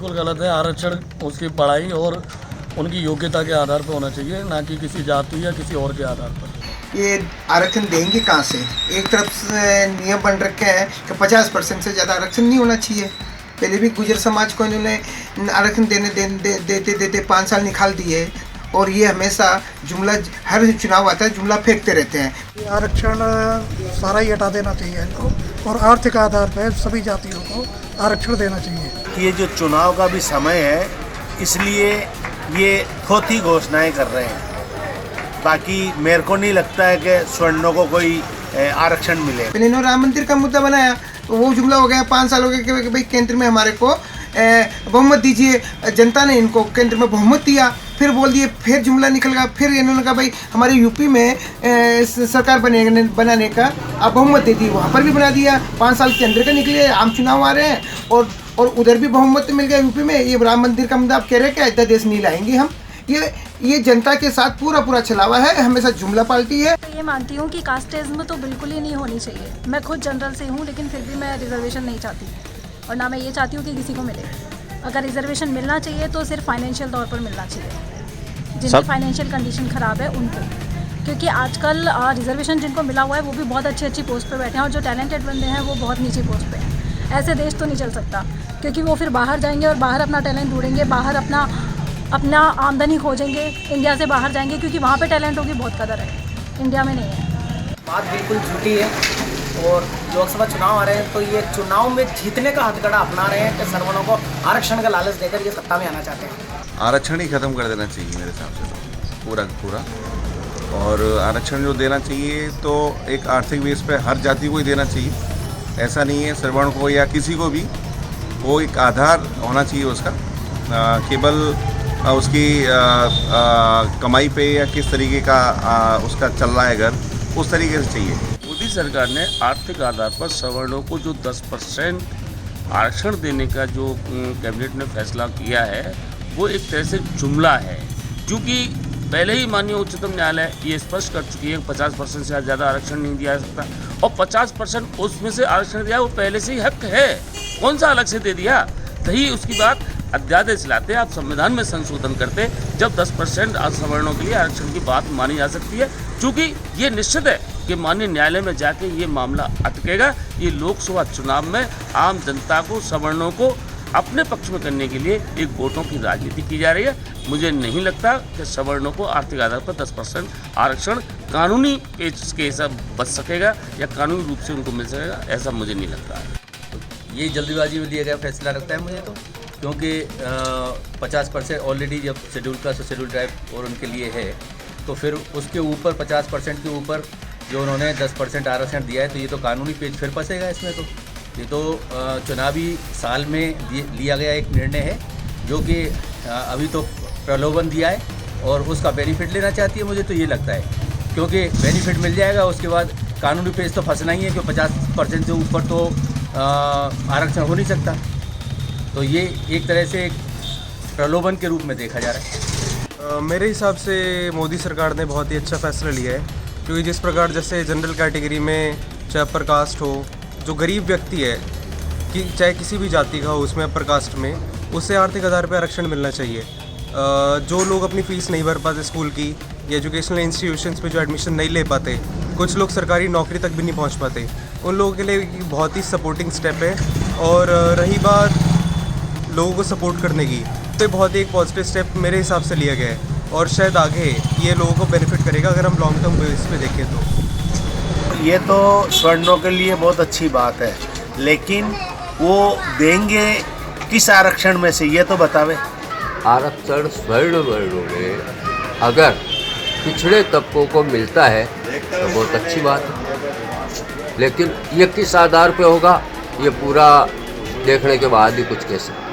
बिल्कुल गलत है। आरक्षण उसकी पढ़ाई और उनकी योग्यता के आधार पर होना चाहिए, ना कि किसी जाति या किसी और के आधार पर। ये आरक्षण देंगे कहाँ से? एक तरफ से नियम बन रखे हैं कि 50% से ज़्यादा आरक्षण नहीं होना चाहिए। पहले भी गुजर समाज को इन्होंने आरक्षण देते 5 साल निकाल दिए, और ये हमेशा जुमला, हर चुनाव आता है जुमला फेंकते रहते हैं। आरक्षण सारा ही हटा देना चाहिए इनको, और आर्थिक आधार पर सभी जातियों को आरक्षण देना चाहिए। ये जो चुनाव का भी समय है, इसलिए ये खोटी घोषणाएं कर रहे हैं। बाकी मेरे को नहीं लगता है कि स्वर्णों को कोई आरक्षण मिले। पहले इन्होंने राम मंदिर का मुद्दा बनाया, तो वो जुमला हो गया 5 साल हो गए कि भाई केंद्र में हमारे को बहुमत दीजिए। जनता ने इनको केंद्र में बहुमत दिया, फिर बोल दिए, फिर जुमला निकल गया। फिर इन्होंने कहा भाई हमारे यूपी में सरकार बनाने का अब बहुमत दे दी, वहाँ पर भी बना दिया। 5 साल के अंदर का निकले, आम चुनाव आ रहे हैं, और उधर भी बहुमत मिल गया यूपी में। ये राम मंदिर का मुद्दा आप कह रहे हैं क्या इतना देश नहीं लाएंगे हम? ये जनता के साथ पूरा छलावा है, हमेशा जुमला पार्टी है। ये मानती हूँ कि कास्टिज्म तो बिल्कुल ही नहीं होनी चाहिए। मैं खुद जनरल से हूँ, लेकिन फिर भी मैं रिजर्वेशन नहीं चाहती, और ना मैं ये चाहती हूँ कि किसी को मिले। अगर रिजर्वेशन मिलना चाहिए तो सिर्फ फाइनेंशियल तौर पर मिलना चाहिए, जिनकी फाइनेंशियल कंडीशन ख़राब है उनको। क्योंकि आजकल रिजर्वेशन जिनको मिला हुआ है वो भी बहुत अच्छी पोस्ट पे बैठे हैं, और जो टैलेंटेड बंदे हैं वो बहुत नीचे पोस्ट पे हैं। ऐसे देश तो नहीं चल सकता, क्योंकि वो फिर बाहर जाएंगे और बाहर अपना टैलेंट ढूंढेंगे, बाहर अपना आमदनी खोजेंगे, इंडिया से बाहर जाएंगे, क्योंकि वहाँ पे टैलेंटों की बहुत कदर है, इंडिया में नहीं है। बात बिल्कुल झूठी है। और लोकसभा चुनाव आ रहे हैं, तो ये चुनाव में जीतने का हथकड़ा अपना रहे हैं कि सवर्णों को आरक्षण का लालच देकर ये सत्ता में आना चाहते हैं। आरक्षण ही ख़त्म कर देना चाहिए मेरे हिसाब से, तो पूरा का पूरा। और आरक्षण जो देना चाहिए तो एक आर्थिक बेस पे हर जाति को ही देना चाहिए। ऐसा नहीं है सवर्ण को या किसी को भी, वो एक आधार होना चाहिए उसका। केवल उसकी कमाई पे या किस तरीके का उसका चल रहा है घर, उस तरीके से चाहिए। मोदी सरकार ने आर्थिक आधार पर सवर्णों को जो 10% आरक्षण देने का जो कैबिनेट ने फैसला किया है, वो एक तरह से जुमला है। क्योंकि पहले ही माननीय उच्चतम न्यायालय ये स्पष्ट कर चुकी है कि 50% से ज़्यादा आरक्षण नहीं दिया जा सकता, और 50% उसमें से आरक्षण दिया वो पहले से ही हक है, कौन सा अलग से दे दिया। सही उसकी बात अध्यादेश लाते, आप संविधान में संशोधन करते, जब 10% सवर्णों के लिए आरक्षण की बात मानी जा सकती है। क्योंकि ये निश्चित है कि माननीय न्यायालय में जाके ये मामला अटकेगा। ये लोकसभा चुनाव में आम जनता को, सवर्णों को अपने पक्ष में करने के लिए एक वोटों की राजनीति की जा रही है। मुझे नहीं लगता कि सवर्णों को आर्थिक आधार पर 10% आरक्षण कानूनी पेच के हिसाब बच सकेगा या कानूनी रूप से उनको मिल सकेगा, ऐसा मुझे नहीं लगता है। ये जल्दीबाजी में लिया गया फैसला लगता है मुझे तो, क्योंकि 50% ऑलरेडी जब शेड्यूल कास्ट और शेड्यूल ट्राइब और उनके लिए है, तो फिर उसके ऊपर 50% के ऊपर जो उन्होंने 10% आरक्षण दिया है, तो ये तो कानूनी पेज फिर फंसेगा इसमें। तो ये तो चुनावी साल में लिया गया एक निर्णय है, जो कि अभी तो प्रलोभन दिया है और उसका बेनिफिट लेना चाहती है, मुझे तो ये लगता है। क्योंकि बेनिफिट मिल जाएगा, उसके बाद कानूनी पेज तो फंसना ही है, क्योंकि 50% से ऊपर तो आरक्षण हो नहीं सकता। तो ये एक तरह से एक प्रलोभन के रूप में देखा जा रहा है। मेरे हिसाब से मोदी सरकार ने बहुत ही अच्छा फैसला लिया है, क्योंकि जिस प्रकार जैसे जनरल कैटेगरी में चाहे अपर कास्ट हो, जो गरीब व्यक्ति है कि चाहे किसी भी जाति का हो, उसमें अपर कास्ट में, उससे आर्थिक आधार पर आरक्षण मिलना चाहिए। जो लोग अपनी फ़ीस नहीं भर पाते स्कूल की या एजुकेशनल इंस्टीट्यूशंस में जो एडमिशन नहीं ले पाते, कुछ लोग सरकारी नौकरी तक भी नहीं पहुंच पाते, उन लोगों के लिए बहुत ही सपोर्टिंग स्टेप है। और रही बात लोगों को सपोर्ट करने की, तो बहुत ही एक पॉजिटिव स्टेप मेरे हिसाब से लिया गया है, और शायद आगे ये लोगों को बेनिफिट करेगा अगर हम लॉन्ग टर्म बेसिस पे देखें तो। ये तो स्वर्णों के लिए बहुत अच्छी बात है, लेकिन वो देंगे किस आरक्षण में से, ये तो बतावे। आरक्षण वर्णों में अगर पिछड़े तबकों को मिलता है तो बहुत अच्छी बात है, लेकिन ये किस आधार पे होगा, ये पूरा देखने के बाद ही कुछ कह सकते हैं।